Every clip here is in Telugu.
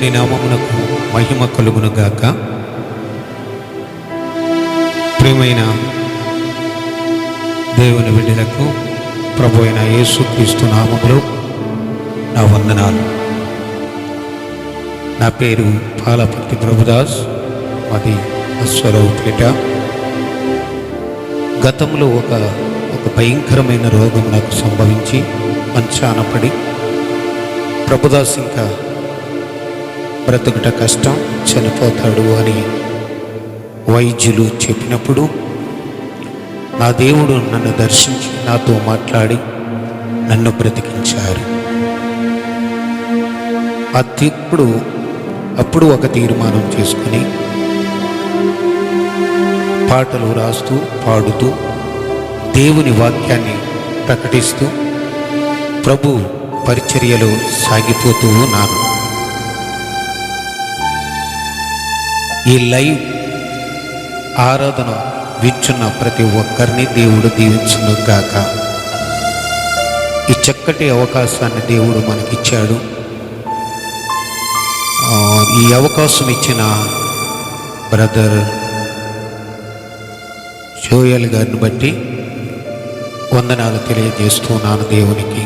దేవుని నామమునకు మహిమ కలుగును గాక. ప్రియమైన దేవుని బిడ్డలకు ప్రభు అయిన యేసుక్రీస్తు నామములో నా వందనాలు. నా పేరు పాలపర్తి ప్రభుదాస్, మాది అశ్వరావుపేట. గతంలో ఒక భయంకరమైన రోగం నాకు సంభవించి మంచాన పడి ప్రభుదాస్ ఇంకా బ్రతుకుట కష్టం, చనిపోతాడు అని వైద్యులు చెప్పినప్పుడు నా దేవుడు నన్ను దర్శించి నాతో మాట్లాడి నన్ను బ్రతికించారు. అప్పుడు ఒక తీర్మానం చేసుకుని పాటలు రాస్తూ పాడుతూ దేవుని వాక్యాన్ని ప్రకటిస్తూ ప్రభు పరిచర్యలో సాగిపోతూ ఉన్నాను. ఈ లైవ్ ఆరాధన వింటున్న ప్రతి ఒక్కరిని దేవుడు దీవించును గాక. ఈ చక్కటి అవకాశాన్ని దేవుడు మనకిచ్చాడు. ఈ అవకాశం ఇచ్చిన బ్రదర్ జోయల్ గారిని బట్టి వందనాలు తెలియజేస్తున్నాను. దేవునికి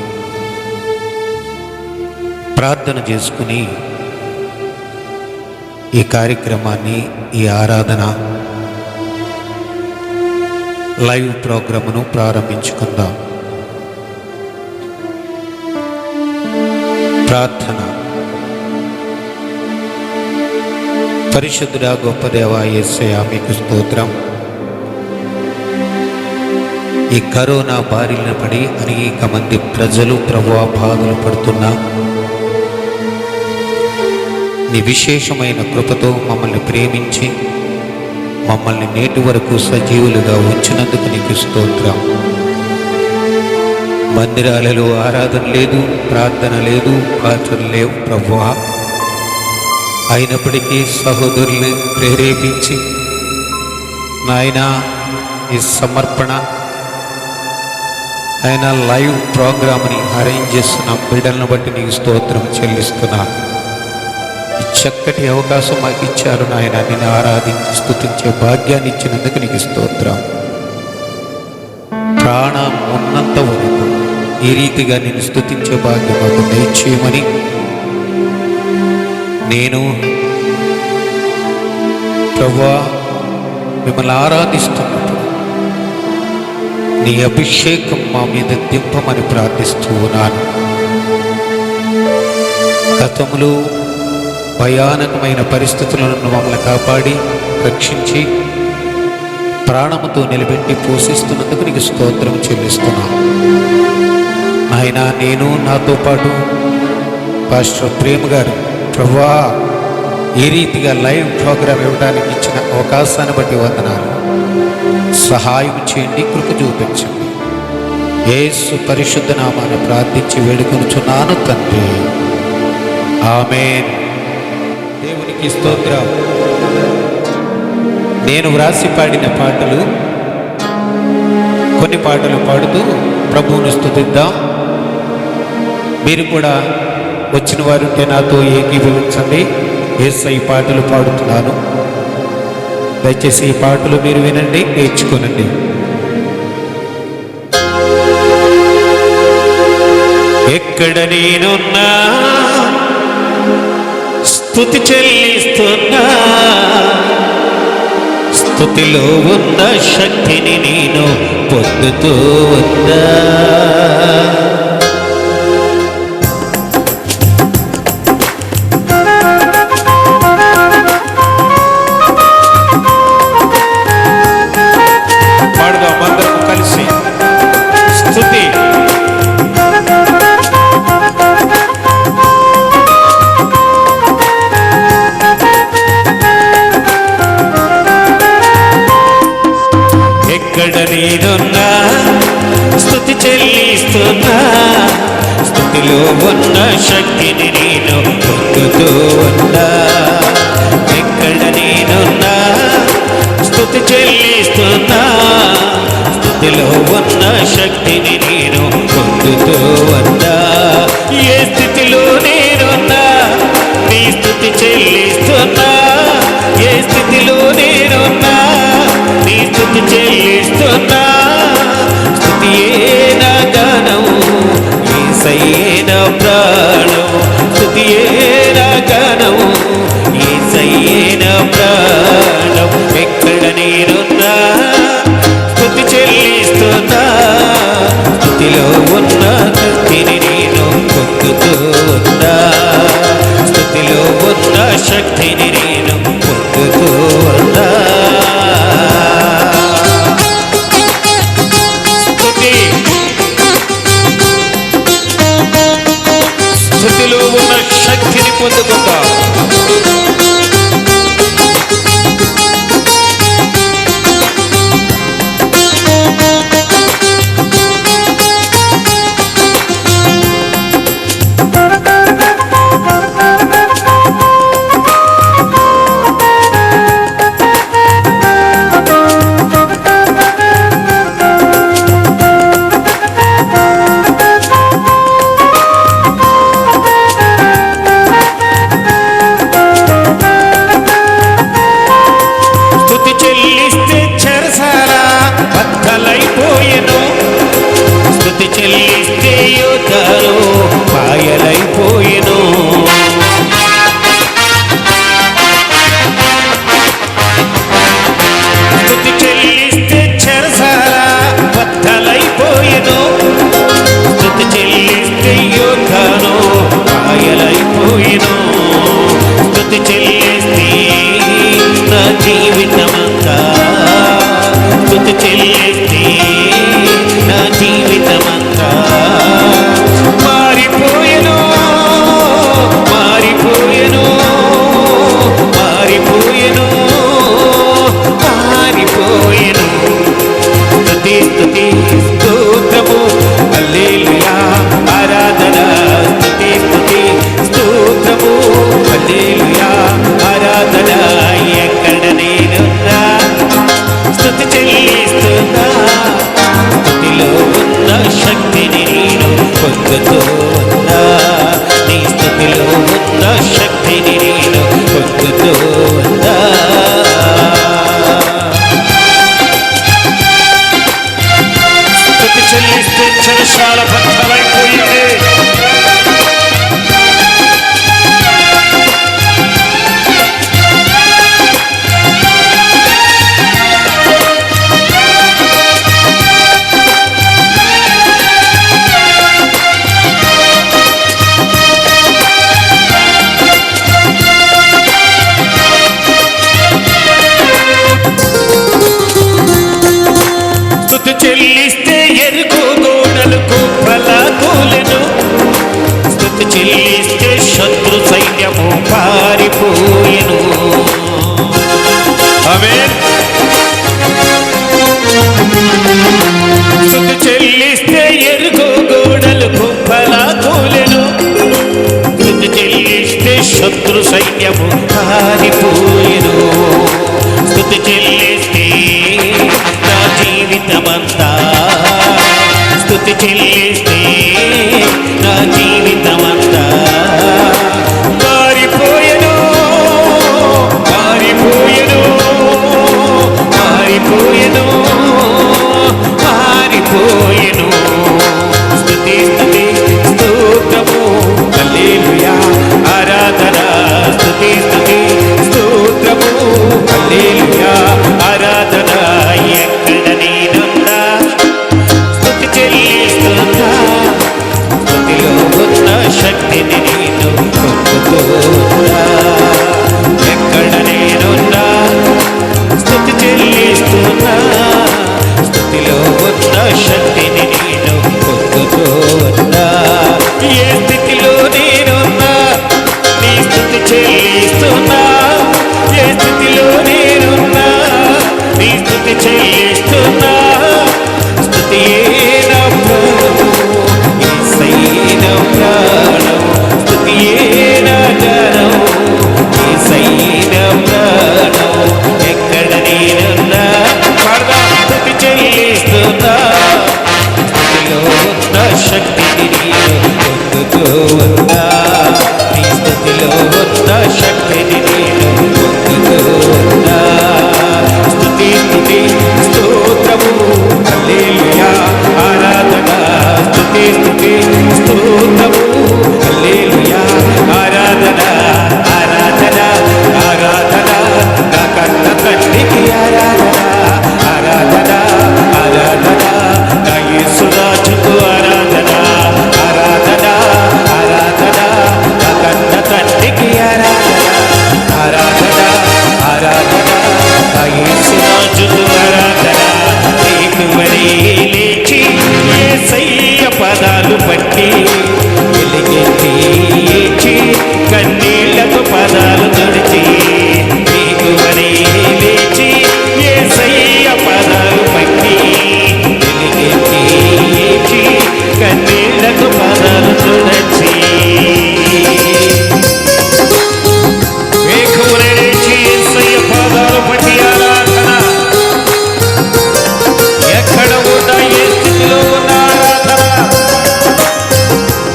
ప్రార్థన చేసుకుని ఈ కార్యక్రమాన్ని, ఈ ఆరాధన లైవ్ ప్రోగ్రామును ప్రారంభించుకుందాం. ప్రార్థన. పరిశుద్ధుడా గొప్ప దేవా యేసయ్యా, మీకు స్తోత్రం. ఈ కరోనా బారిన పడి అనేక మంది ప్రజలు ప్రభువా బాధలు పడుతున్నా నీ విశేషమైన కృపతో మమ్మల్ని ప్రేమించి మమ్మల్ని నేటి వరకు సజీవులుగా ఉంచినందుకు నీకు స్తోత్రం. మందిరాలలో ఆరాధన లేదు, ప్రార్థన లేదు, పాటలు లేవు ప్రభువా. అయినప్పటికీ సహోదరుల్ని ప్రేరేపించి నాయనా ఈ సమర్పణ ఆయన లైవ్ ప్రోగ్రామ్ని అరేంజ్ చేస్తున్న బిడ్డలను బట్టి నీకు స్తోత్రం చెల్లిస్తున్నా. ఈ చక్కటి అవకాశం మాకు ఇచ్చారు నాయన. నిన్ను ఆరాధించి స్తుతించే భాగ్యాన్ని ఇచ్చినందుకు నీకు స్తోత్రం. ప్రాణం ఉన్నంత వరకు ఈ రీతిగా నేను స్తుతించే భాగ్యం మాకు దయచేయమని నేను ప్రభువా మిమ్మల్ని ఆరాధిస్తున్నప్పుడు నీ అభిషేకం మా మీద దింపమని ప్రార్థిస్తూ ఉన్నాను. గతములో భయానకమైన పరిస్థితులను మమ్మల్ని కాపాడి రక్షించి ప్రాణముతో నిలబెట్టి పోషిస్తున్నందుకు నీకు స్తోత్రం చెల్లిస్తున్నాను. ఆయన నేను నాతో పాటు పాస్టర్ ప్రేమ్ గారు ప్రభువా ఈ రీతిగా లైవ్ ప్రోగ్రాం ఇవ్వడానికి ఇచ్చిన అవకాశాన్ని బట్టి వందనాలు. సహాయం చేయండి, కృప చూపించండి. యేసు పరిశుద్ధ నామాన్ని ప్రార్థించి వేడుకొనుచున్నాను తండ్రి, ఆమేన్. దేవునికి స్తోత్రం. నేను వ్రాసి పాడిన పాటలు, కొన్ని పాటలు పాడుతూ ప్రభువును స్తుతిద్దాం. మీరు కూడా వచ్చిన వారుంటే నాతో ఏకీభవించండి. యేసయ్య పాటలు పాడుతున్నాను. దయచేసి ఈ పాటలు మీరు వినండి, నేర్చుకోనండి. ఎక్కడ నేనున్నా స్తుతి చెల్లిస్తున్నా, స్తుతిలో ఉన్న శక్తిని నేను పొందుతూ ఉన్నా. నేనున్నా స్తుతి చెల్లిస్తున్నా, స్తుతిలో ఉన్న శక్తిని నేను పొందుతూ ఉన్నా. ఎక్కడ నేనున్నా స్తుతి చెల్లిస్తున్నా, స్తుతిలో ఉన్న శక్తిని నేను పొందుతూ ఉన్నా. ఏ స్థితిలో నేనున్నా నీ స్తుతి యేసయ్యే నా ప్రాణం, స్తుతియే నా గానం, యేసయ్యే నా ప్రాణం. ఎక్కడ నేనున్నా స్తుతి చెల్లిస్తున్నా, స్తుతిలో ఉన్న శక్తిని నేను పొందుతూ ఉన్నా, స్తుతిలో ఉన్న శక్తిని నేను పొందుతూ ఉన్నా. స్తుతిలో ఉన్న శక్తిని పొందుకుంటా. స్తుతి చెల్లిస్తే యోధాలు మాయలైపోయెను, స్తుతి చెల్లిస్తే చెరసాల బద్దలైపోయెను, స్తుతి చెల్లిస్తే యోధాలు మాయలైపోయెను, స్తుతి చెల్లిస్తే నా జీవితమంతా, స్తుతి చెల్లిస్తే నా జీవితమంతా మారిపోయెను, మారిపోయెను, మారిపోయెను, మారిపోయెను. స్తుతి స్తుతి స్తోత్రము హల్లెలూయా ఆరాధన, స్తుతి స్తుతి స్తోత్రము హల్లెలూయా ఆరాధన. ఎక్కడ నేనున్నా స్తుతి చెల్లిస్తున్నా, స్తుతిలో ఉన్న శక్తిని నేను పొందుతూ ఉన్నా, నీ స్తుతిలో ఉన్న శక్తిని నేను పొందుతూ ఉన్నా. స్తుతి చెల్లిస్తే చెరసాల బద్దలైపోయింది, చెల్లిస్తే ఎరుకు గోడలకు పలాకూలెను, స్తుతి చెల్లిస్తే శత్రు సైన్యము పారిపోయెను. ఆమేన్. స్తుతి చెల్లిస్తే ఎరుకు గోడలకు పలాకూలెను, స్తుతి చెల్లిస్తే శత్రు సైన్యము పారిపోయెను, స్తుతి చెల్లిస్తే నా జీవితమంతా, స్తుతి చెల్లిస్తే నా జీవితమంతా మారిపోయెను, మారిపోయెను, మారిపోయెను, మారిపోయెను. స్తుతి స్తుతి స్తోత్రము హల్లెలూయా ఆరాధన, స్తుతి స్తుతి స్తోత్రము హల్లెలూయా ఆరాధన. ఎక్కడ నేనున్నా స్తుతి చెల్లిస్తున్నా, స్తుతిలో ఉన్న శక్తిని నేను పొందుతూ ఉన్నా. ఎక్కడ నేనున్నా స్తుతి చెల్లిస్తున్నా, స్తుతిలో ఉన్న శక్తిని నేను పొందుతూ ఉన్నా. ఏ స్థితిలో నేనున్నా నీ స్తుతి చెల్లిస్తున్నా, ఏ స్థితిలో నేనున్నా నీ స్తుతి చెల్లిస్తున్నా, స్తుతియే నా ప్రాణము, యేసయ్యే నా ప్రాణం, స్తుతియే నా గానం, యేసయ్యే నా ప్రాణం. ఎక్కడ నేనున్నా స్తుతి చెల్లిస్తున్నా, స్తుతిలో ఉన్న శక్తిని నేను పొందుతూ ఉన్నా, నీ స్తుతిలో ఉన్న శక్తిని నేను పొందుతూ ఉన్నా. స్తుతి స్తుతి స్తోత్రము హల్లెలూయా ఆరాధన, స్తుతి స్తుతి స్తోత్రము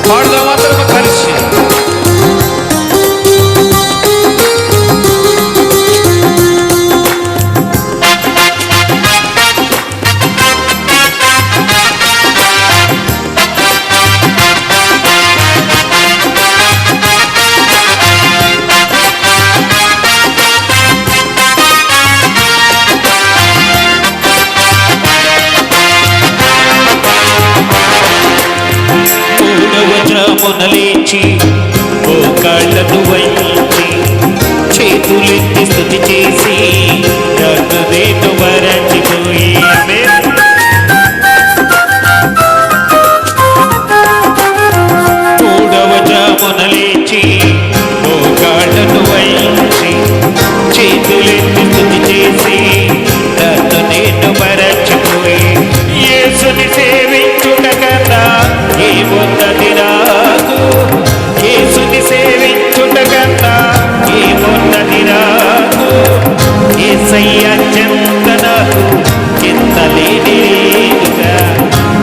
పాడుదాం అందరం కలిసి. లేచి మోకాళ్ళను వంచి చేతులెత్తి స్తుతి చేసి నన్ను మరచిపోయి మూడవ జామున లేచి మోకాళ్ళను వంచి చేతులెత్తి స్తుతి చేసి నన్ను మరచిపోయి యేసుని సేవించుట కన్నా ఏమున్నది నాకు, యేసుని సేవించుట కన్నా ఏమున్నది నాకు, యేసయ్య చెంత నాకు చింతలేదుగా,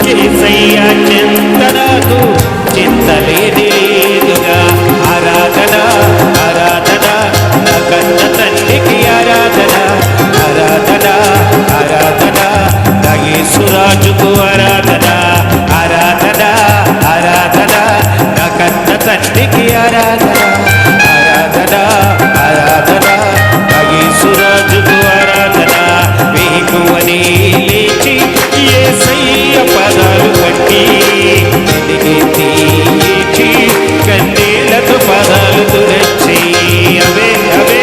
యేసయ్య చెంత నాకు చింతలేదుగా. ఆరాధన ఆరాధన నా కన్న తండ్రికి ఆరాధన, ఆరాధన ఆరాధన నా యేసురాజుకు ఆరాధన, ఆరాధన ఆరాధన నా కన్న తండ్రికి ఆరాధన, ఆరాధన ఆరాధన నా యేసురాజుకు ఆరాధన. వేకువనే లేచి యేసయ్య పదాలు పట్టి ఎదిగెత్తి ఏడ్చి కన్నీళ్లతో పదాలు తుడచి అవే అవే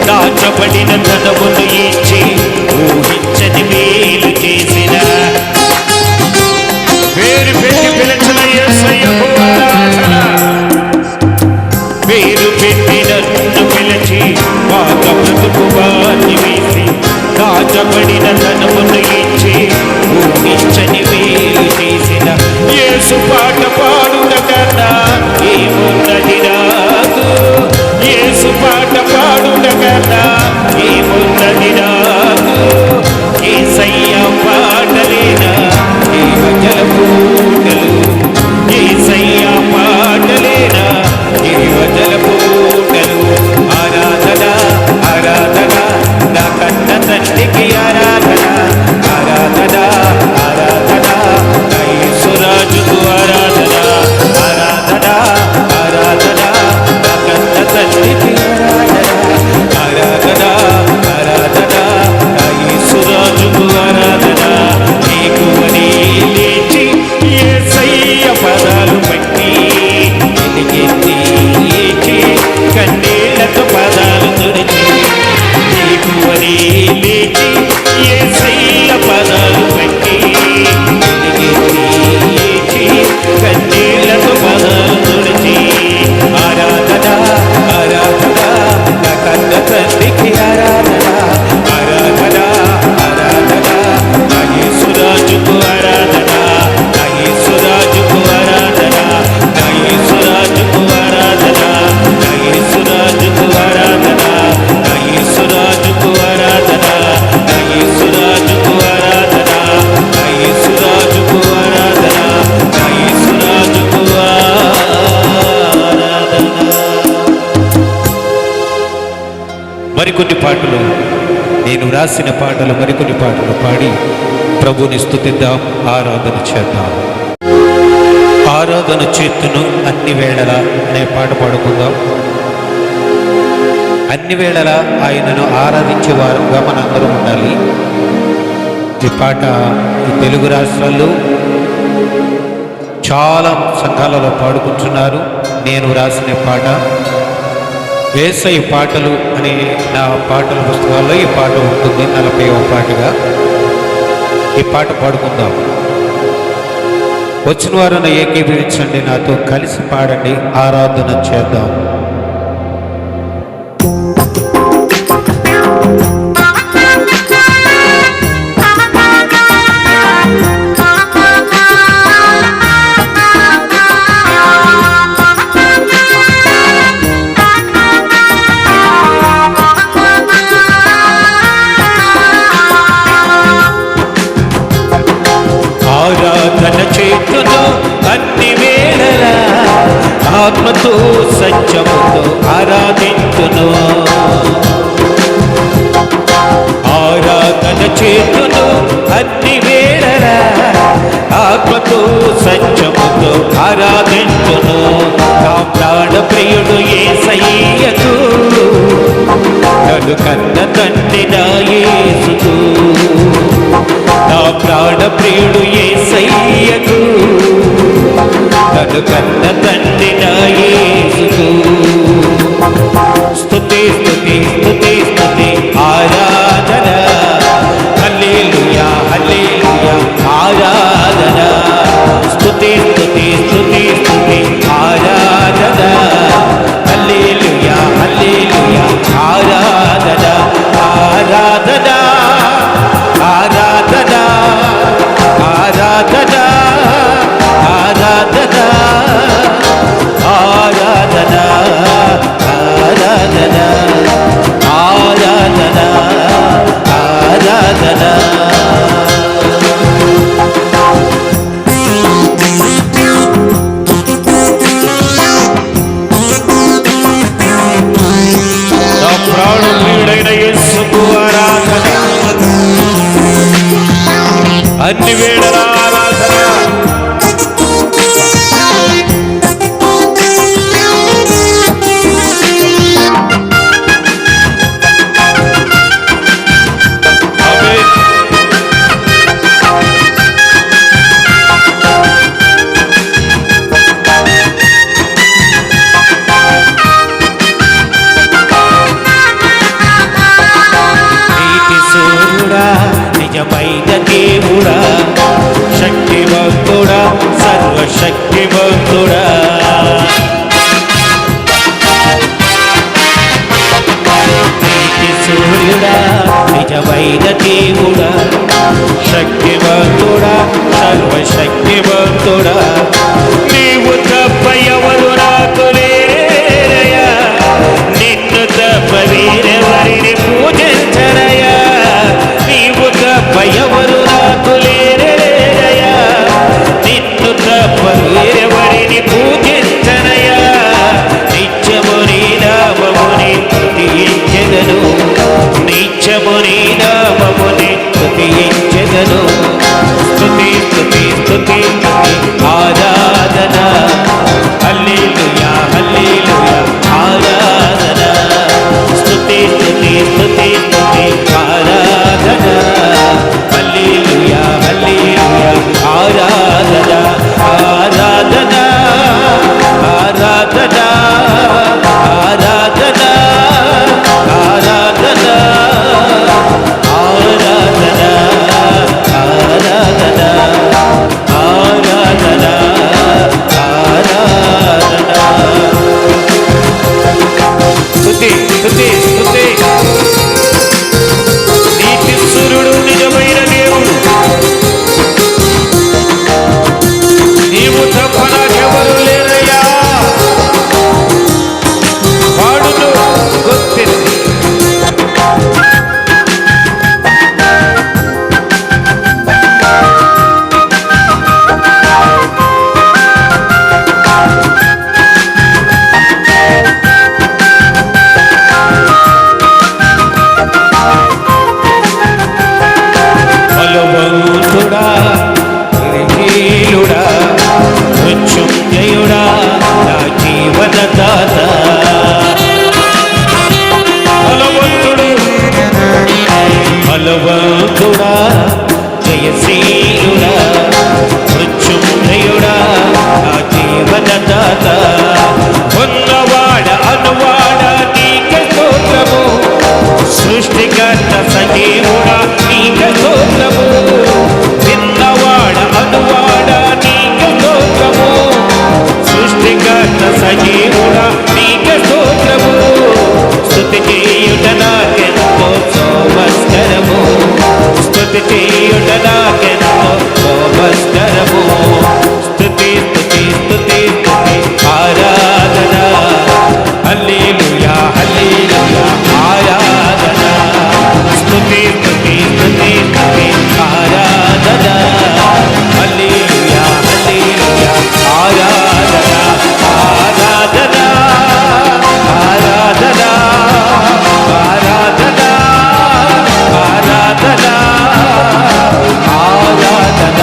దాచబడిన ధనమును ఇచ్చి ఊహించని మేలు చేసిన పేరు పెట్టి పిలిచిన యేసయ్యకు ఆరాధన. పేరు పెట్టి నన్ను పిలిచి పాత బ్రతుకు బాని వేసి దాచబడిన ధనమును ఇచ్చి ఊహించని మేలు చేసిన యేసు పాట పాడుట కన్నా ఏమున్నది నాకు, యేసు పాట పాడుట కన్నా ఏమున్నది నాకు, యేసయ్య పాటలేనా జీవజల పూటలు, యేసయ్య పాటలేనా జీవజల పూటలు. ఆరాధన ఆరాధన నా కన్న తండ్రికి ఆరాధన, ఆరాధన ఆరాధన నా యేసురాజుకు ఆరాధన, ఆరాధన ఆరాధన నా కన్న తండ్రికి ఆరాధన, ఆరాధన ఆరాధన నా యేసురాజుకు ఆరాధన. నీకువనే లేచి యేసయ్య పదాలు పట్టి ఎదిగెత్తి ఏడ్చి కన్నీళ్లతో పదాలు తుడిచి, నీకువనే లేచి యేసయ్య పదాలు పట్టి ఎదిగెత్తి ఏడ్చి కన్నీళ్లతో పదాలు తుడిచి. ఆరాధన ఆరాధన నా కన్న తండ్రికి ఆరాధన, ఆరాధన ఆరాధన నా యేసురాజుకు ఆరాధన, నా యేసురాజుకు ఆరాధన, నా యేసురాజుకు ఆరాధన, నా యేసురాజుకు ఆరాధన, నా యేసురాజుకు ఆరాధన, నా యేసురాజుకు ఆరాధన, నా యేసురాజుకు ఆరాధన, నా యేసురాజుకు ఆరాధన. మరికొన్ని పాటలు, నేను రాసిన పాటలు మరికొన్ని పాటలు పాడి ప్రభుని స్తుతిద్దాం, ఆరాధన చేద్దాం. ఆరాధన చేతును అన్ని వేళలా అనే పాట పాడుకుందాం. అన్ని వేళలా ఆయనను ఆరాధించే వారుగా మనందరం ఉండాలి. ఈ పాట ఈ తెలుగు రాష్ట్రాల్లో చాలా సంఘాలలో పాడుకుంటున్నారు. నేను రాసిన పాట యేసయ్య పాటలు అనే నా పాటల పుస్తకాల్లో ఈ పాట ఉంటుంది. 40వ పాటగా ఈ పాట పాడుకుందాం. వచ్చిన వారిని ఏకీభవించండి, నాతో కలిసి పాడండి, ఆరాధన చేద్దాం. ఆరాధన చేతును అన్ని వేళలా ఆత్మతో సత్యముతో ఆరాధించును. ఆరాధన చేతును అన్ని వేళలా ఆత్మతో సత్యముతో ఆరాధించును. నా ప్రాణ ప్రియుడు యేసయ్యకు నన్ను కన్న తండ్రి నా యేసుకు. నా ప్రాణ ప్రియుడు యేసయ్యకు నన్ను కన్న తండ్రి నా యేసుకు. స్తుతి స్తుతి స్తుతి స్తుతి ఆరాధన, హల్లెలూయా హల్లెలూయా ఆరాధన. స్తుతి స్తుతి స్తుతి స్తుతి ఆరాధన, హల్లెలూయా హల్లెలూయా ఆరాధన. ఆరాధన ఆరాధన ఆరాధన ఆరాధన ఆరాధన ఆరాధన ఆరాధన ఆరాధన. నా ప్రాణుడైన యేసుకు ఆరాధన, అన్ని వేళల ఆరాధన. నీతి సూర్యుడా, నిజమైన దేవుడా, శక్తివంతుడా, సర్వశక్తివంతుడా. నీతి సూర్యుడా, నిజమైన దేవుడా, శక్తివంతుడా, సర్వశక్తివంతుడా. నీవు తప్ప ఎవరు నాకు లేరయ్యా, నిన్ను తప్ప వేరెవరిని పూజించరయ్యా. నీవు తప్ప ఎవరు నాకు లేరయ్యా, నిన్ను తప్ప వేరెవరిని పూజించనయ్యా. నిత్యము నీ నామముని స్తుతించెదను, నిత్యము నీ నామముని స్తుతించెదను. స్తుతి స్తుతి స్తుతి దాత, బలవంతుడా జయశీలుడా మృత్యుంజయుడా నా జీవన దాత, ఉన్నవాడ అనువాడ నీకే స్తోత్రము, సృష్టికర్త సజీవుడా నీకే స్తోత్రము, విన్నవాడ అనువాడ నీకే స్తోత్రము, సృష్టికర్త సజీవుడా నీకే స్తోత్రము, స్తుతి చేయుట నాకెంతో సోమస్కరము, స్తుతి చేయుట నాకెంతో సోమస్కరము, స్తుతి స్తుతి స్తుతి స్తుతి ఆరాధన, హల్లెలూయా హల్లెలూయా ఆరాధన, స్తుతి స్తుతి స్తుతి స్తుతి ఆరాధన, హల్లెలూయా హల్లెలూయా ఆరాధన, ఆరాధన ఆరాధన ఆరాధన ఆరాధన ఆరాధన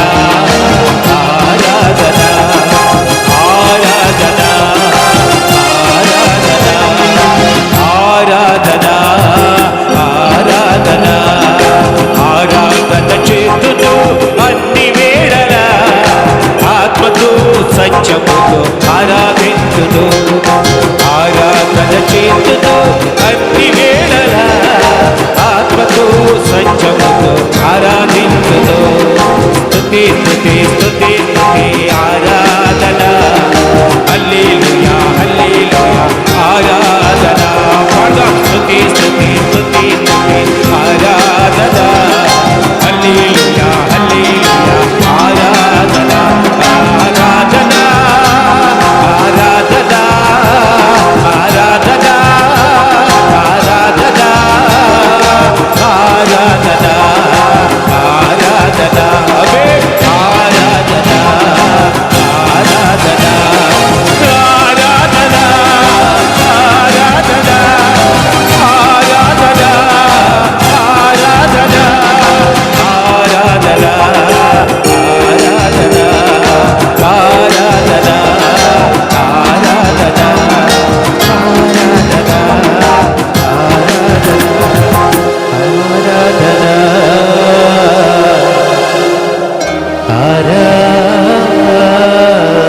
ఆరాధన ఆరాధన ఆరాధన ఆరాధన ఆరాధన చేతును అన్ని వేళల ఆత్మతో సత్యముతో ఆరాధించును, ఆరాధన చేతును అన్ని వేళల ఆత్మతో సత్యముతో ఆరాధించును, స్తుతి స్తుతి స్తుతి స్తుతి ఆరాధన, హల్లెలూయా హల్లెలూయా ఆరాధన, పాడదాం స్తుతి స్తుతి స్తుతి స్తుతి ఆరాధన, హల్లెలూయా హల్లెలూయా ఆరాధన, ఆరాధన ఆరాధన ఆరాధన ఆరాధన ఆరాధన ఆరాధన అవే ఆరాధన ఆరాధన ఆరాధన ఆరాధన ఆరాధన ఆరాధన ఆరాధన ఆరాధన ఆరాధన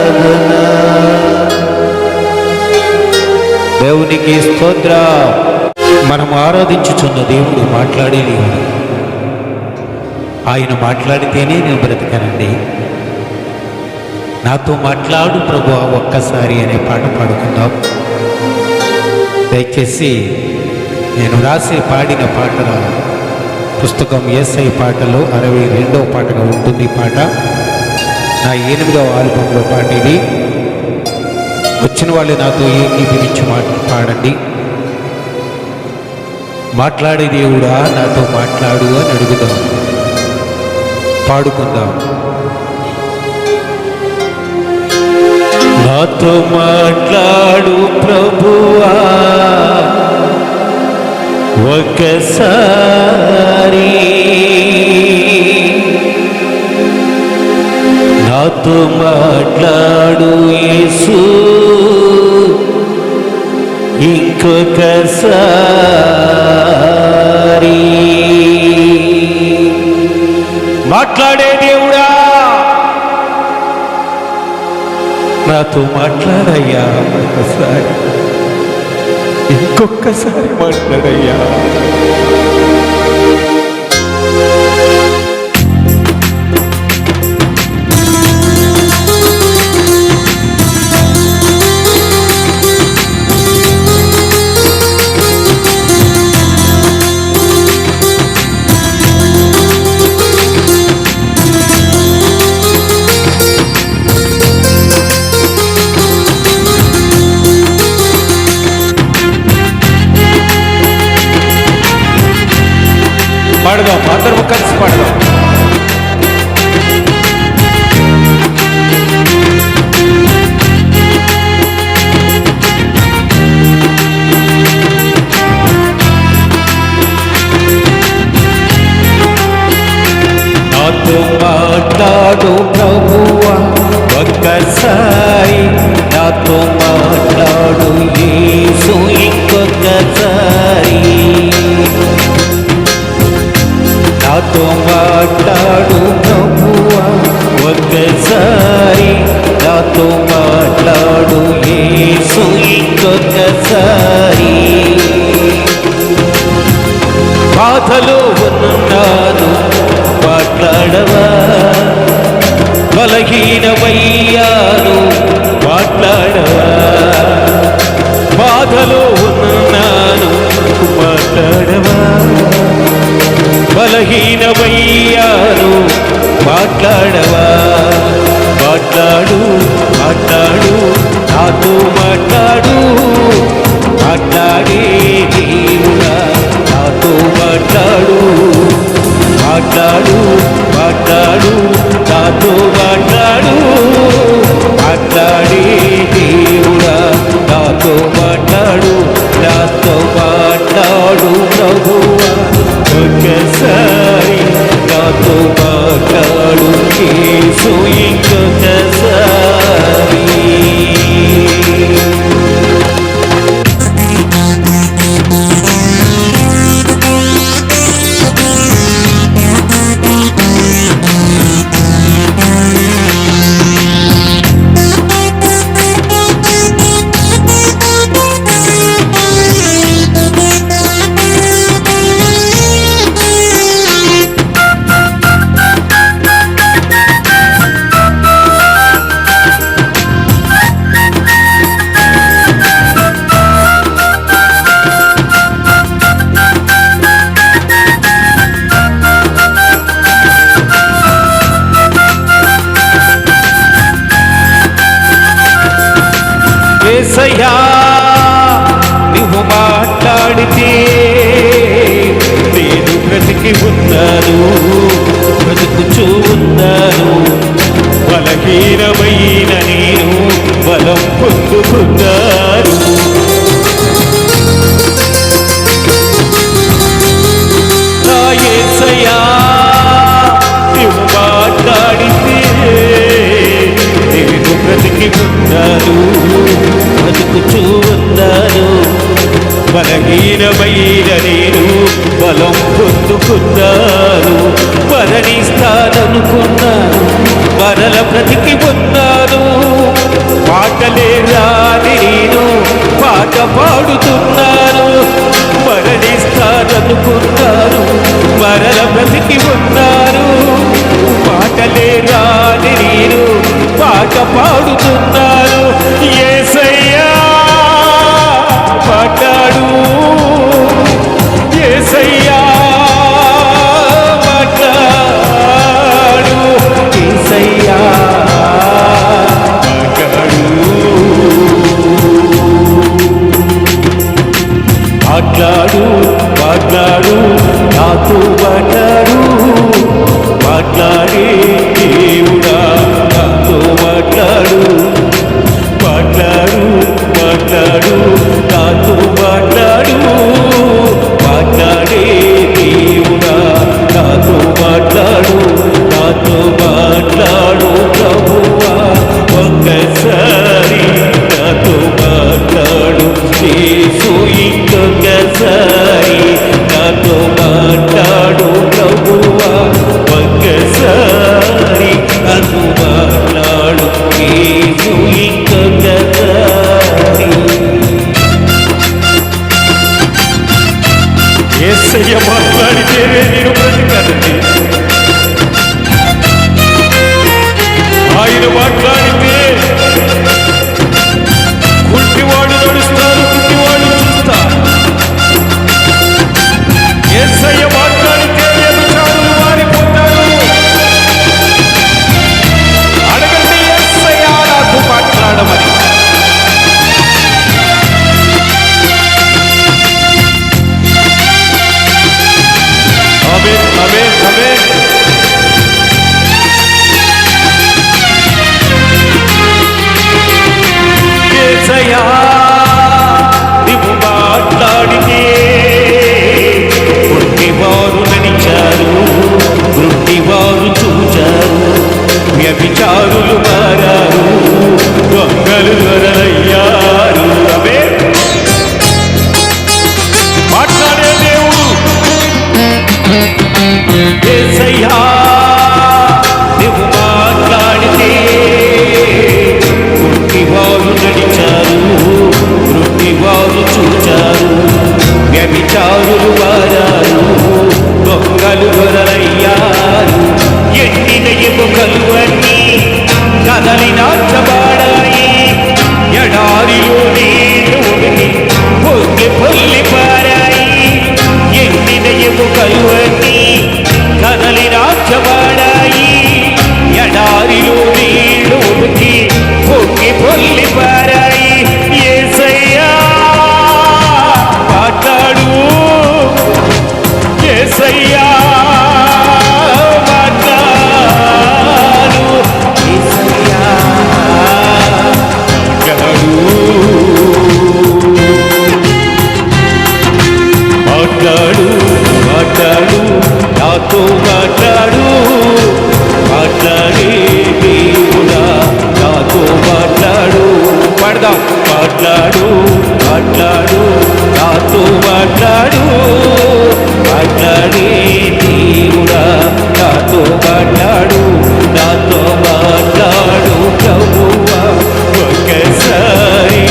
ఆరాధన దేవునికి స్తోత్ర. మనం ఆరాధించుచున్న దేవుడు మాట్లాడే దేవుడు. ఆయన మాట్లాడితేనే నేను బ్రతకనండి. నాతో మాట్లాడు ప్రభువా ఒక్కసారి అనే పాట పాడుకుందాం. దయచేసి నేను రాసి పాడిన పాటల పుస్తకం యేసయ్య పాటలో 62వ పాటగా ఉంటుంది. పాట నా 8వ ఆల్బంలో పాట ఇది. వచ్చిన వాళ్ళు నాతో ఏకీభవించి పాడండి. మాట్లాడే దేవుడా నాతో మాట్లాడు అని అడుగుదాం, పాడుకుందాం. నాతో మాట్లాడు ప్రభువా ఒకసారి, నాతో మాట్లాడు యేసు ఇంకొకసారి. మాట్లాడే దేవుడా నాతో మాట్లాడయ్యా ఒకసారి, ఇంకొకసారి మాట్లాడయ్యా. ఇంకొకసారి. బాధలో ఉన్నాను మాట్లాడవా, బలహీనమయ్యాను మాట్లాడవా. బాధలో ఉన్నాను మాట్లాడవా, బలహీనమయ్యాను మాట్లాడవా. మాట్లాడు మాట్లాడు నాతో మాట్లాడు, మాట్లాడే దేవుడా నాతో మాట్లాడు. మాట్లాడు మాట్లాడు నాతో మాట్లాడు, మాట్లాడే దేవుడా నాతో మాట్లాడు. నాతో మాట్లాడు ప్రభువా, ఒక్కసారి నాతో మాట్లాడు యేసు ఇంకొకసారి. యేసయ్యా నువ్వు మాట్లాడితే నేను బ్రతికి ఉన్నాను, బ్రతుకుచూ ఉన్నాను. బలహీనమైన నేను బలం పొందుకున్నాను. నా యేసయ్యా నువ్వు మాట్లాడితే నేను బ్రతికి ఉన్నాను, బ్రతుకుచూ ఉన్నాను. బలహీనమైన నేను బలం పొందుకున్నాను. మరణిస్తాననుకున్నాను, మరల బ్రతికి ఉన్నాను. పాటలే రాని నేను పాట పాడుతున్నాను. మరణిస్తాననుకున్నాను, మరల బ్రతికి ఉన్నాను. పాటలే రాని నేను పాట పాడుతున్నాను. యేసయ్యా మాట్లాడు, యేసయ్యా మాట్లాడు, యేసయ్యా మాట్లాడు. మాట్లాడు మాట్లాడు నాతో మాట్లాడు, మాట్లాడే దేవుడా నాతో మాట్లాడు. మాట్లాడు మాట్లాడు నాతో మాట్లాడు, మాట్లాడే దేవుడా నాతో మాట్లాడు. నాతో మాట్లాడు ప్రభువా, ఒక్కసారి నాతో మాట్లాడు యేసు ఇంకొకసారి. నాతో మాట్లాడు ప్రభువా, ఒక్కసారి నాతో మాట్లాడు యేసు ఇంకొకసారి. యేసయ్య మాట్లాడితేనే నేను బ్రతికానండి. ఆయన మాట్లాడితే కుంటివాడు నడుస్తారు, కుంటివాడు చూస్తారు. యేసయ్య మాట్లాడితే ఎదుచారులు మారిపోతారు. అడగండి యేసయ్య నాతో మాట్లాడు. కదలి నాచబాడాయి ఎడారిలో నీళ్లు పొంగి పొల్లి పారాయి ఎండిన ఎముకలువన్నీ కదలి నాచబాడాయి ఎడారిలో నీళ్లు పొంగి పొల్లి పారాయి యేసయ్యా మాట్లాడు యేసయ్యా మాట్లాడు మాట్లాడు నాతో మాట్లాడు మాట్లాడే దేవుడా నాతో మాట్లాడు పడదాం మాట్లాడు మాట్లాడు నాతో మాట్లాడు మాట్లాడే దేవుడా నాతో మాట్లాడు నాతో మాట్లాడు ప్రభువా ఒకసారి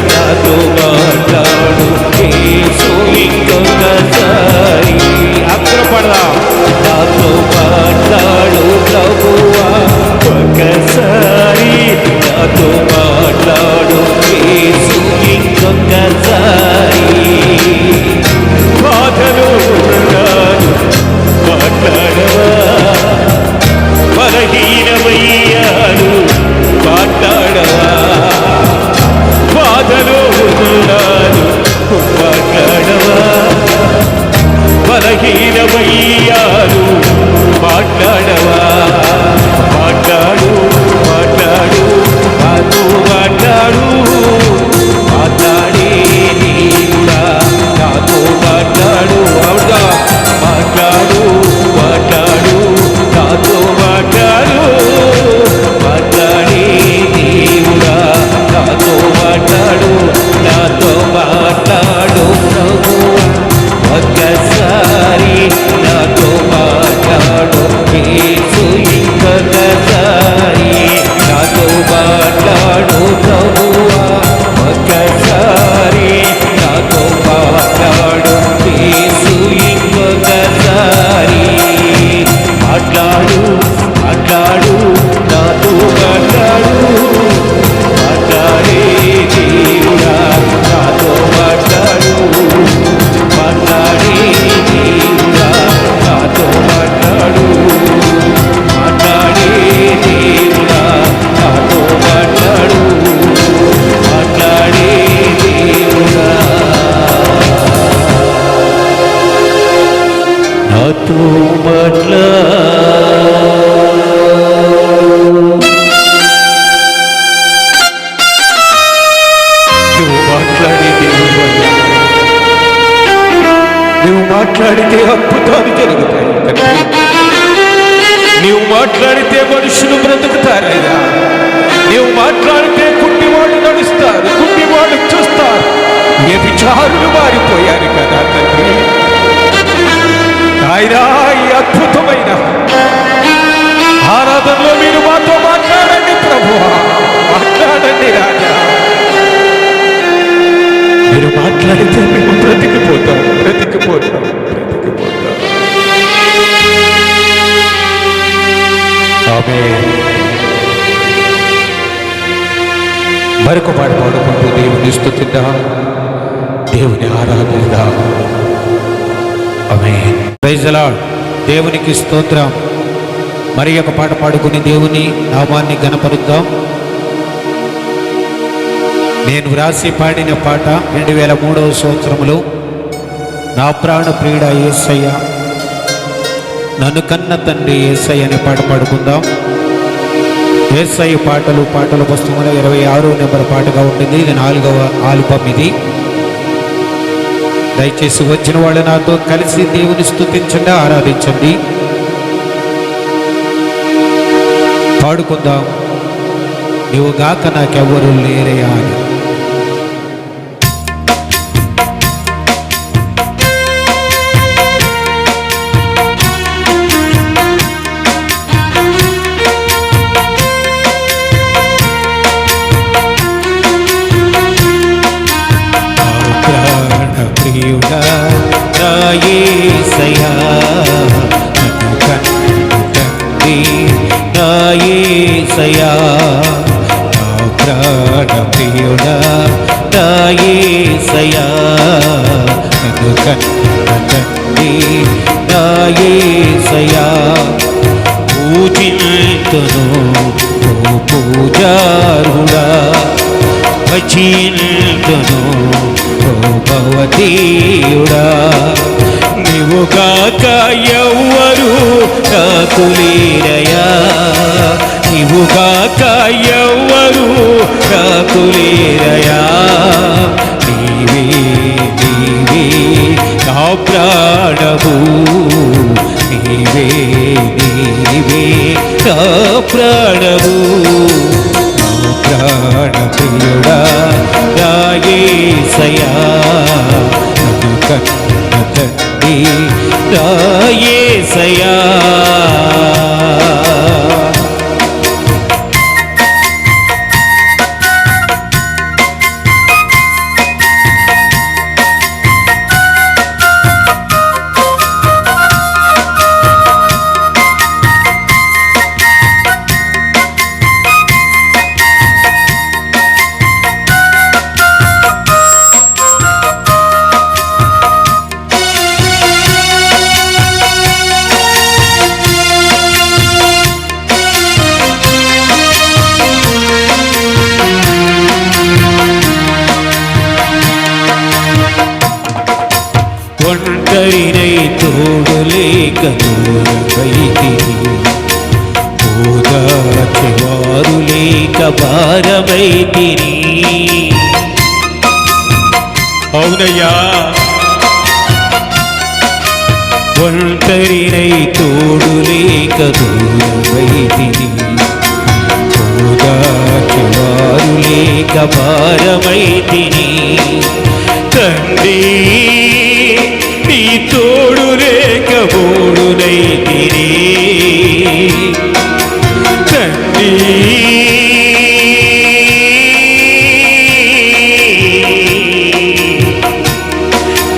నాతో మాట్లాడు యేసు ఇంకొకసారి అందరూ పడదాం నాతో మాట్లాడు ప్రభువా ఒకసారి నాతో మాట్లాడు యేసు ఇంకొకసారి బాధలో ఉన్నాను మాట్లాడవా బలహీనమయ్యాను మాట్లాడవా బాధలో ఉన్నాను మాట్లాడవా బలహీనమయ్యాను మాట్లాడవా మాట్లాడు మాట్లాడు నాతో మాట్లాడు మాట్లాడే దేవుడా నాతో మాట్లాడు అవునా మాట్లాడు మాట్లాడు నాతో మాట్లాడు మాట్లాడే దేవుడా నాతో మాట్లాడు నాతో మాట్లాడు ప్రభువా ఒక్కసారి నాతో మాట్లాడు యేసు ఇంకొకసారి నాతో మాట్లాడు ప్రభువా ఒక్కసారి నాతో మాట్లాడు యేసు ఇంకొకసారి మాట్లాడు మాట్లాడు నాతో మాట్లాడు మాట్లాడే దేవుడా నాతో మాట్లాడు మాట్లాడే దేవుడా నాతో మాట్లాడు మాట్లాడే దేవుడా నాతో మాట్లాడు మాట్లాడే దేవుడా నాతో నువ్వు మాట్లాడితే అద్భుతాలు జరుగుతాయి తండ్రి నీవు మాట్లాడితే మనుషులు బ్రతుకుతారయ్యా నీవు మాట్లాడితే కుంటివాళ్ళు నడుస్తారు కుంటివాళ్ళు చూస్తారు వ్యభిచారులు మారిపోయారు కదా తండ్రి ఆయన ఈ అద్భుతమైన ఆరాధనలో మీరు మాతో మాట్లాడండి ప్రభువా మాట్లాడండి రాజా మీరు మాట్లాడితే మేము బ్రతికిపోతాం బ్రతికిపోతాం బ్రతికిపోతాం ఆమేన్ మరొక పాట పాడుకుంటూ దేవుని స్తుతిద్దాం దేవుని ఆరాధిద్దాం ఆమేన్ ప్రైజ్ ది లార్డ్ దేవునికి స్తోత్రం మరి ఒక పాట పాడుకుని దేవుని నామాన్ని ఘనపరుద్దాం నేను వ్రాసి పాడిన పాట 2003వ సంవత్సరంలో నా ప్రాణ ప్రియుడ యేసయ్య నన్ను కన్న తండ్రి యేసయ్య అనే పాట పాడుకుందాం యేసయ్య పాటలు పుస్తకంలో 26వ నెంబర్ పాటగా ఉంటుంది ఇది 4వ ఆల్బమ్ ఇది దయచేసి వచ్చిన వాళ్ళు నాతో కలిసి దేవుని స్తుతించండి ఆరాధించండి పాడుకుందాం నీవు గాక నాకెవ్వరూ లేరయ్యా అని ప్రియుడా నా యేసయ్యా నన్ను కన్న తండ్రి నా యేసయ్యా ప్రాణ ప్రియుడా నా యేసయ్యా నన్ను కన్న తండ్రి నా యేసయ్యా పూజింతును ఓ పూజారుడా భజింతును ఓ భవదీయుడా నీవుగాక ఎవ్వరు నాకు లేరయ్యా నీవుగాక ఎవ్వరు నాకు లేరయ్యా నీవే నీవే నా ప్రాణము నీవే నీవే నా ప్రాణము నా ప్రాణ ప్రియుడా నా యేసయ్యా నన్ను కన్న తండ్రి నా యేసయ్యా ఒంటరినై తోడులేక దూరమైతిని ఓదార్చెవారు లేక భారమైతిని అవునయ్యా ఒంటరినై తోడులేక దూరమైతిని ఓదార్చెవారు లేక భారమైతిని తండ్రి నీ తోడు లేక బోడునైతిని తండ్రి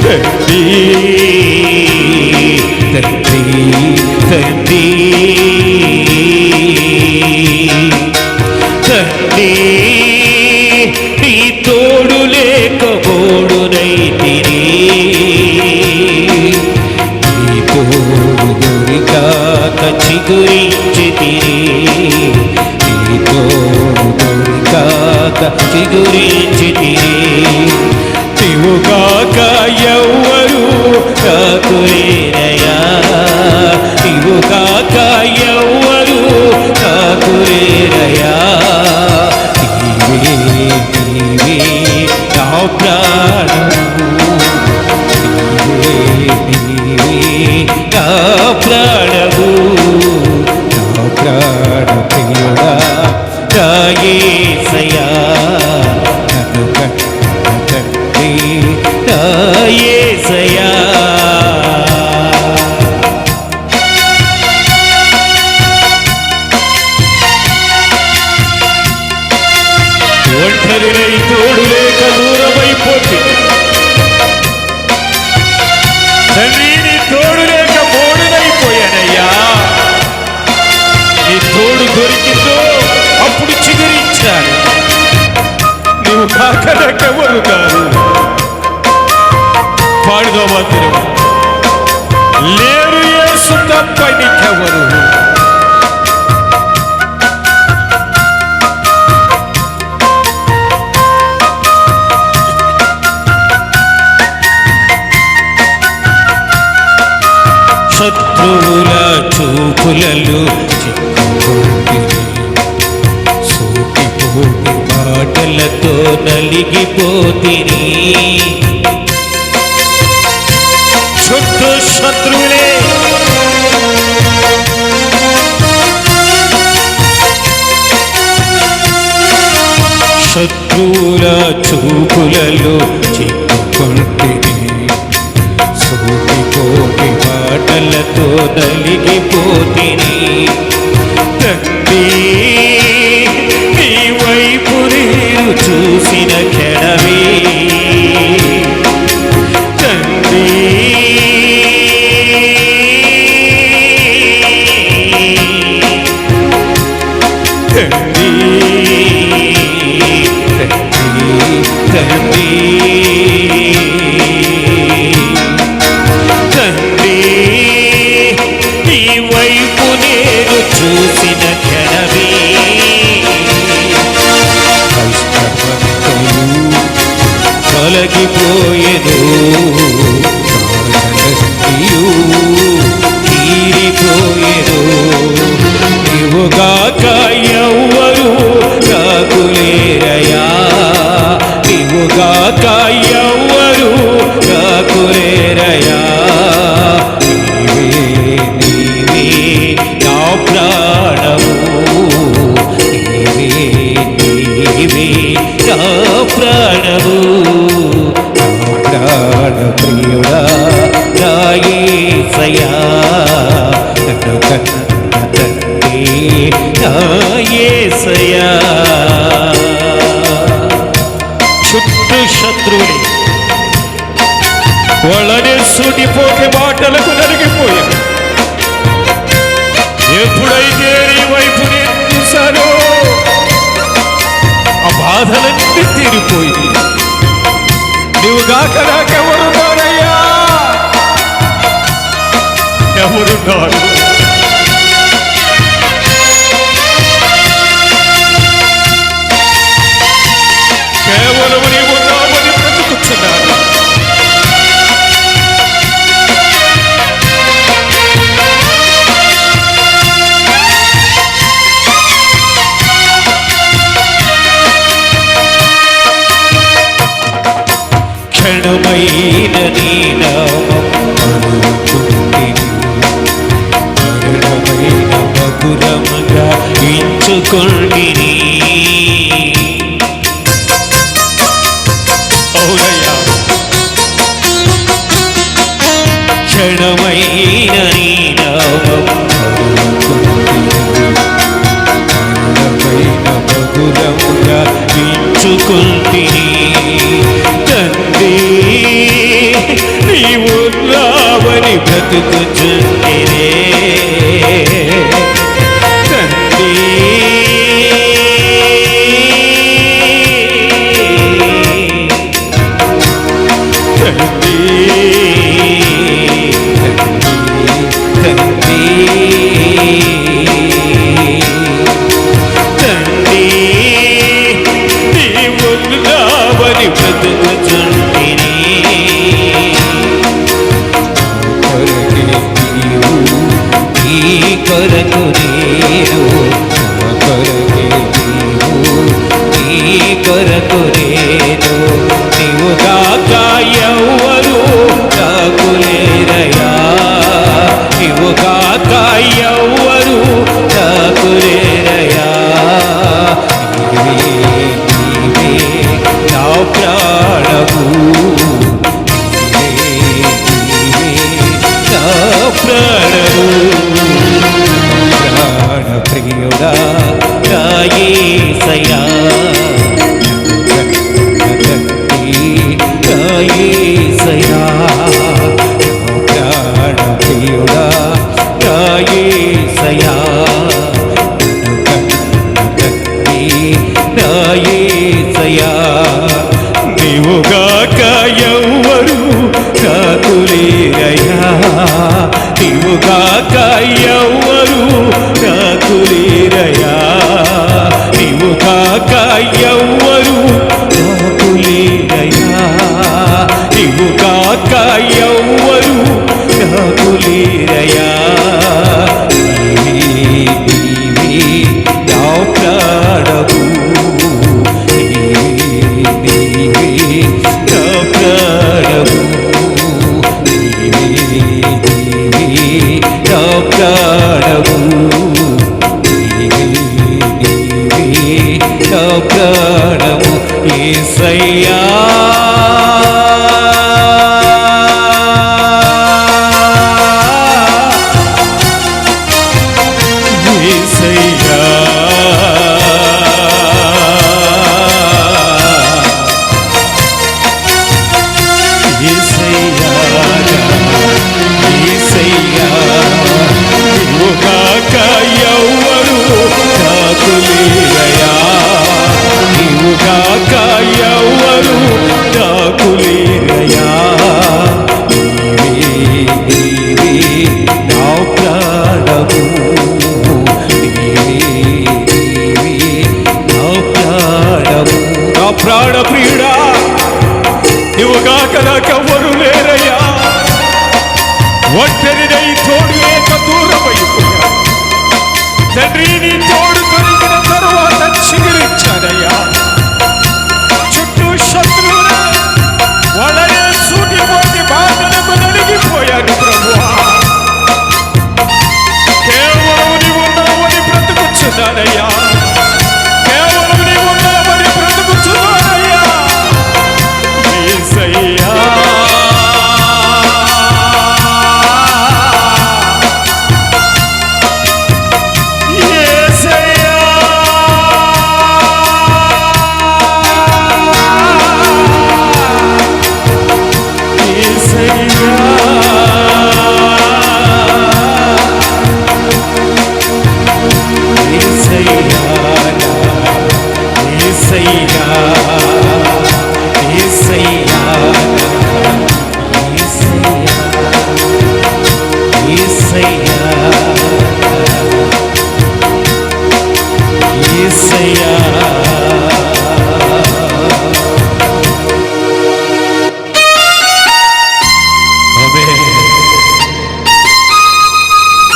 తండ్రి తండ్రి తండ్రి తండ్రి నీ తోడు లేక బోడునైతిని నీ తోడు దొరికాక చిగురించితిని నీ తోడు దొరికాక చిగురించితిని నీవుగాక ఎవ్వరు నాకు లేరయ్యా నీవుగాక ఎవ్వరు నాకు లేరయ్యా నీవే నీవే నా ప్రాణము నీవే నీవే నా ప్రాణము నా ప్రాణ ప్రియుడా నా యేసయ్యా నన్ను కన్న తండ్రి నా యేసయ్యా ఒంటరినై తోడు లేక దూరమైపోతే తండ్రి నీ తోడు లేక బోడునైపోయానయ్యా నీ తోడు దొరికిందో అప్పుడు చిగురించాను నువ్వు కాక నాకెవరు కాదు పాడుగా మాత్రం లేరు యేసు తప్ప నీకెవరు శత్రువుల చూపులలో చిక్కుకుంటిని సూటిపోటి మాటలతో నలిగిపోతిని చుట్టూ శత్రువులే శత్రువుల చూపులలో చిక్కుకుంటిని సూటిపోటి మాటలతో నలిగిపోతిని తండ్రి నీ వైపు నేను చూసిన క్షణమే తండ్రి తండ్రి బాధలన్నీయు తీరిపోయెను. నీవుగాక ఎవ్వరు నాకు లేరయ్యా, నీవుగాక ఎవ్వరు నాకు లేరయ్యా. నీవే నా ప్రాణము, నీవే నా ప్రాణము. నా ప్రాణ ప్రియుడా నా యేసయ్యా, నన్ను కన్న తండ్రి నా యేసయ్యా. చుట్టూ శత్రువుని వాళ్ళనే సూటిపోకే మాటలకు నలిగిపోయాను. ఎప్పుడైతే నీ వైపు నేను చూశానో ఆ బాధలన్నీ తీరిపోయింది. నువ్వుగాక నాకెవరున్నారయ్యా, ఎవరున్నారు? కేవలం నీవు ఉన్నామని బ్రతుకుతున్నాను. క్షణమైన నీ నామం మరుచుకుంటిని, మరణమైన మధురముగా ఎంచుకొంటిని. అవునయ్యా, క్షణమైన నీ నామం మరుచుకుంటిని, మరణమైన మధురముగా ఎంచుకొంటిని. తండ్రి నీవున్నావని బ్రతుకుచుంటినే, తండ్రి నీవున్నావని బ్రతుకుచుంటినే. కొరకు నేను, నా కొరకే నీవు, నీ కొరకు నేను. నీవుగాక ఎవ్వరు నాకు లేరయ్యా, నీవుగాక ఎవ్వరు నాకు లేరయ్యా. నీవే నా ప్రాణము, నీవే నా ప్రాణము. ప్రాణ ప్రియుడా నా యేసయ్యా, నా యేసయ్యా. ప్రాణ ప్రియుడా నా యేసయ్యా, నా యేసయ్యా. నీవుగాక ఎవ్వరు నాకు లేరయ్యా, నీవుగాక ఎవ్వరు నాకు లేరయ్యా, నీవుగాక ఎవ్వరు నాకు లేరయ్యా, నీవుగాక ఎవ్వరు నాకు లేరయ్యా. నీవే నా ప్రాణము, నీవే నా ప్రాణము, నీవే నా ప్రాణము, నీవే నా ప్రాణము. యేసయ్యా యేసయ్యా, యేసయ్యా, యేసయ్యా. నీవుగాక ఎవ్వరు నాకు లేరయ్యా, నీవుగాక ఎవ్వరు నీవుగాక నాకెవ్వరు లేరయ్యా. ఒంటరినై తోడు లేక దూరమైపోయా తండ్రి. నీ తోడు దొరికిన తరువాత చిగురించానయ్యా. చుట్టూ శత్రువుల వాళ్ళనే సూటిపోటి బాధలకు నలిగిపోయాను ప్రభువా. కేవలం నీవు ఉన్నావని బ్రతుకుచున్నానయ్యా. కేవలం నీవు ఉన్నావని బ్రతుకుచున్నానయ్యా. యేసయ్యా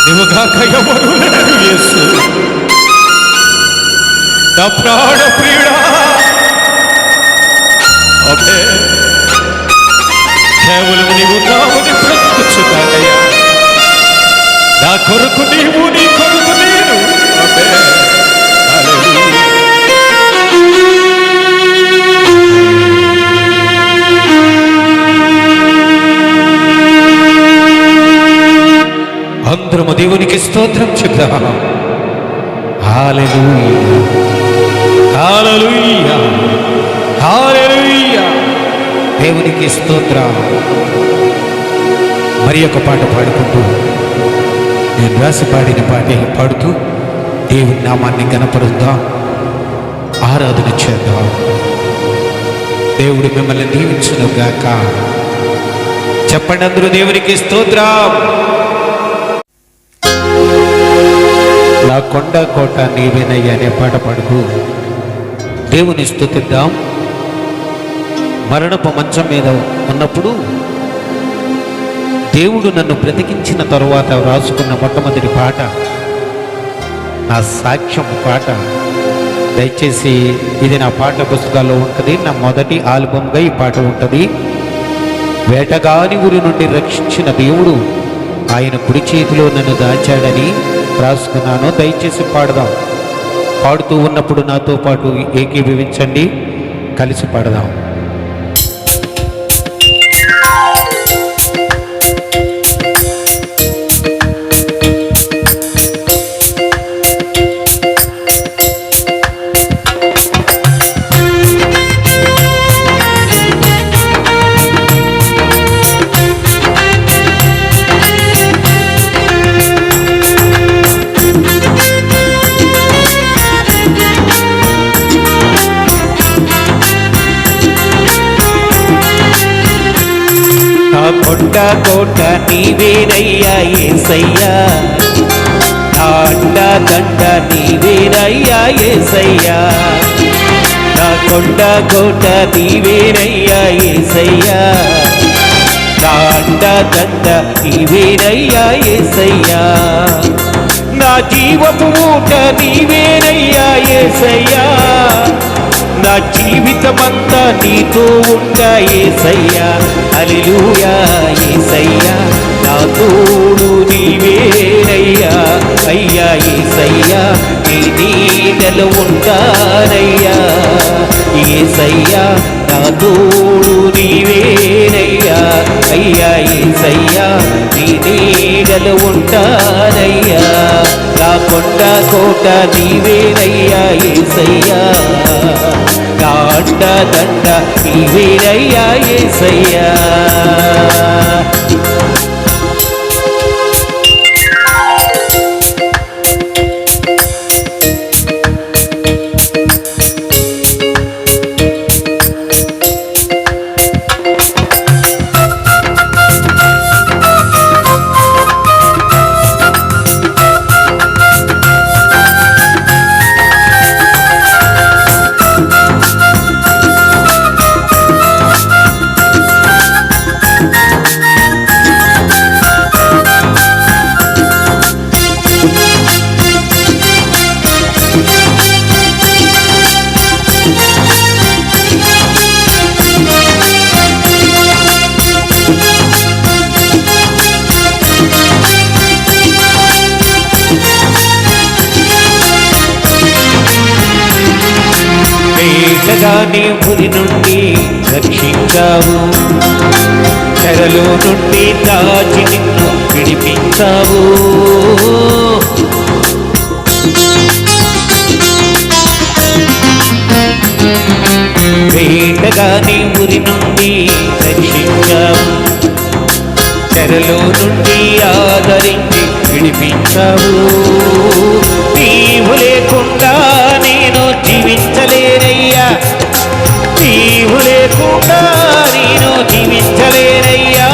నీవుగాక ఎవరు లేరు యేసు. నా ప్రాణ ప్రియుడా అబ్బే కేవలం నీవు నామని బ్రతుకుచున్నానయ్యా. నా కొరకు నీవు, నీ కొరకు నేను. అబ్బే అందరము దేవునికి స్తోత్రం చెప్దాం. హల్లెలూయా హల్లెలూయా హల్లెలూయా. దేవునికి స్తోత్రం. మరి ఒక పాట పాడుకుంటూ, నేను రాసి పాడిన పాటే పాడుతూ దేవుని నామాన్ని గణపరుద్దాం, ఆరాధన చేద్దాం. దేవుడు మిమ్మల్ని దీవించును గాక. చెప్పండి అందరూ దేవునికి స్తోత్రం. నా కొండ కోట నీవేనయ్యా అనే పాట పాడుతూ దేవుని స్తుతిద్దాం. మరణపు మంచం మీద ఉన్నప్పుడు దేవుడు నన్ను బ్రతికించిన తరువాత రాసుకున్న మొట్టమొదటి పాట నా సాక్ష్యం పాట. దయచేసి ఇది నా పాట పుస్తకాల్లో ఉంటుంది. నా మొదటి ఆల్బమ్గా ఈ పాట ఉంటుంది. వేటగాని ఊరి నుండి రక్షించిన దేవుడు ఆయన కుడి చేతిలో నన్ను దాచాడని రాసుకున్నాను. దయచేసి పాడదాం. పాడుతూ ఉన్నప్పుడు నాతో పాటు ఏకీభవించండి, కలిసి పాడదాం. కొండ కోట నీవేనయ్యా యేసయ్యా. నా అండ దండ నీవేనయ్యా యేసయ్యా. నా కొండ కోట నీవేనయ్యా యేసయ్యా. నా అండ దండ నీవేనయ్యా యేసయ్యా. నా జీవపు ఊట నీవేనయ్యా యేసయ్యా. నా జీవితమంతా నీతో ఉంటా యేసయ్యా. హల్లెలూయా యేసయ్యా. నా తోడు నీవేనయ్యా. అయ్యా యేసయ్యా, నీ నీడలో ఉంటానయ్యా. యేసయ్యా నా తోడు నీవేనయ్యా. అయ్యా యేసయ్యా, నీ నీడలో ఉంటానయ్యా. నా కొండ కోట నీవేనయ్యా యేసయ్యా. నా అండ దండ నీవేనయ్యా యేసయ్యా. రక్షించావు, చెరలో నుండి దాచి నిన్ను విడిపించావు. వేటగాని ఉరి నుండి రక్షించావు, చెరలో నుండి ఆదరించి విడిపించావు. నీవు లేకుండా నేను జీవించలేనయ్యా, నీవు లేకుండా నేను జీవించలేనయ్యా.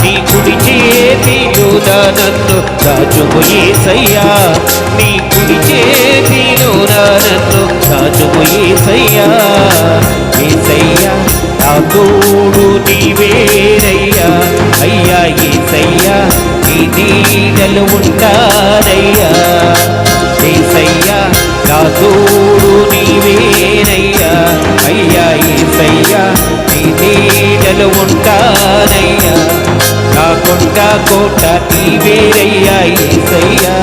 నీ కుడి చేతిలోన నన్ను దాచుము యేసయ్యా, నీ కుడి చేతిలోన నన్ను దాచుము యేసయ్యా. యేసయ్యా నా తోడు నీవేనయ్యా, అయ్యా యేసయ్యా నీ నీడలు ఉంటానయ్యా. యేసయ్యా నా తోడు నీవేనయ్యా, అయ్యా యేసయ్యా నీ నీడలు ఉంటానయ్యా. నా కొండ కోట నీవేరయ్యా యేసయ్యా,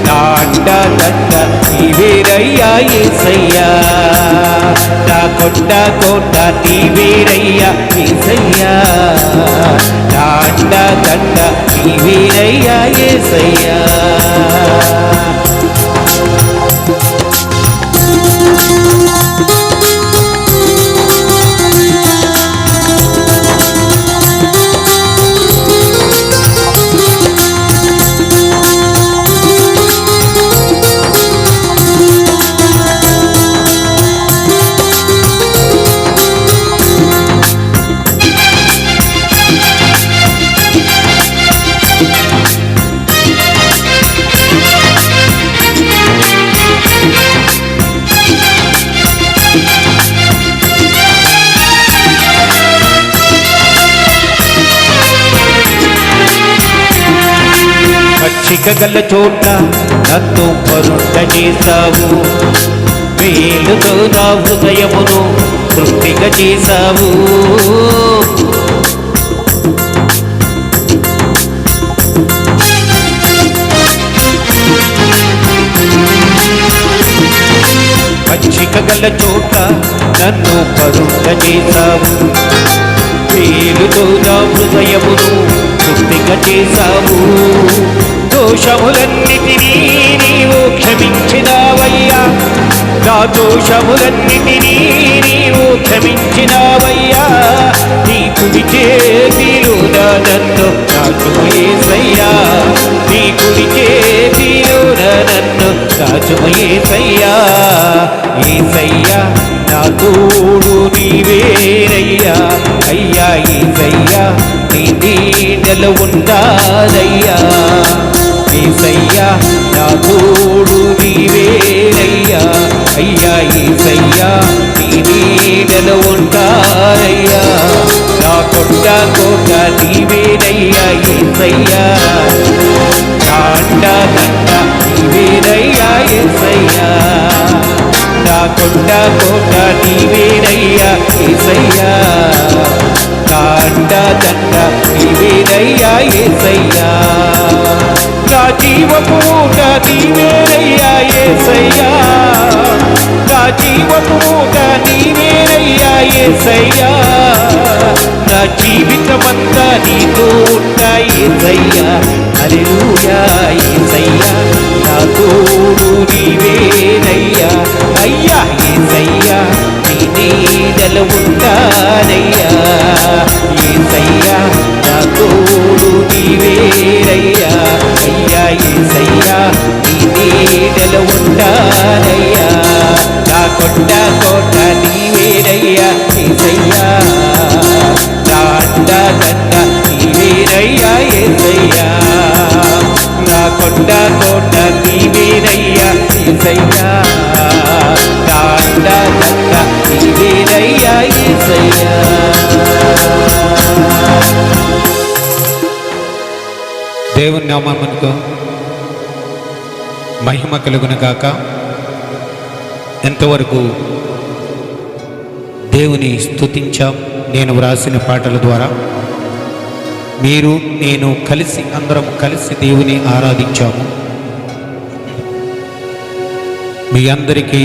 నా అండ దండ నీవేరయ్యా యేసయ్యా. నా కొండ కోట నీవేరయ్యా యేసయ్యా, నా అండ దండ నీవేరయ్యా యేసయ్యా. పచ్చికగల చోట నన్ను పరుండ చేశావు, వేలుతో నా హృదయమును తృప్తిగా చేశావు. పచ్చికగల చోట నన్ను పరుండ చేశావు, వేలుతో నా హృదయమును తృప్తిగా చేశావు. దోషములన్నిటినీ నీవు క్షమించినావయ్యా, నా దోషములన్నిటినీ నీవు క్షమించినావయ్యా. నీ కుడి చేతిలోన నన్ను దాచుము యేసయ్యా, నీ కుడి చేతిలోన నన్ను దాచుము యేసయ్యా. యేసయ్యా నా తోడు నీవేనయ్యా, అయ్యా యేసయ్యా నీ నీడలు ఉంటానయ్యా. యేసయ్యా నా తోడు నీవేనయ్యా, అయ్యా యేసయ్యా నీ నీడలు ఉంటానయ్యా. నా కొండ కోట నీవేనయ్యా యేసయ్యా, నా అండ దండ నీవేనయ్యా యేసయ్యా. నా కొండ కోట నీవేనయ్యా యేసయ్యా, నా అండ దండ నీవేనయ్యా యేసయ్యా. నా జీవపు ఊట నీవేనయ్యా యేసయ్యా, నా జీవపు ఊట నీవేనయ్యా యేసయ్యా. నా జీవితమంతా నీతో ఉంటా యేసయ్యా, హల్లెలూయా యేసయ్యా. నా తోడు నీవేనయ్యా, అయ్యా యేసయ్యా నీ నీడలు ఉంటానయ్యా. యేసయ్యా నా తోడు నీవేనయ్యా, అయ్యా యేసయ్యా నీ నీడలు ఉంటానయ్యా. నా కొండ కోట నీవేనయ్యా యేసయ్యా, నా అండ దండ నీవేనయ్యా యేసయ్యా. నా కొండ కోట నీవేనయ్యా యేసయ్యా, నా అండ దండ నీవేనయ్యా యేసయ్యా. దేవుని నామమునకు మహిమ కలుగును గాక. ఎంతవరకు దేవుని స్తుతించాం. నేను వ్రాసిన పాటల ద్వారా మీరు నేను కలిసి అందరం కలిసి దేవుని ఆరాధించాము. మీ అందరికీ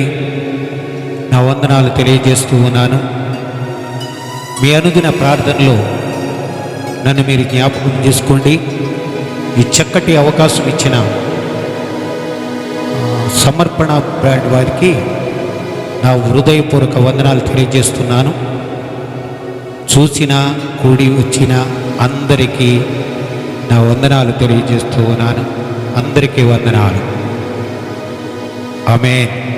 నా వందనాలు తెలియజేస్తూ ఉన్నాను. మీ అనుదిన ప్రార్థనలో నన్ను మీరు జ్ఞాపకం చేసుకోండి. ఈ చక్కటి అవకాశం ఇచ్చిన సమర్పణ బ్రాండ్ వారికి నా హృదయపూర్వక వందనాలు తెలియజేస్తున్నాను. చూసిన కూడి వచ్చిన అందరికీ నా వందనాలు తెలియజేస్తూ ఉన్నాను. అందరికీ వందనాలు. ఆమేన్.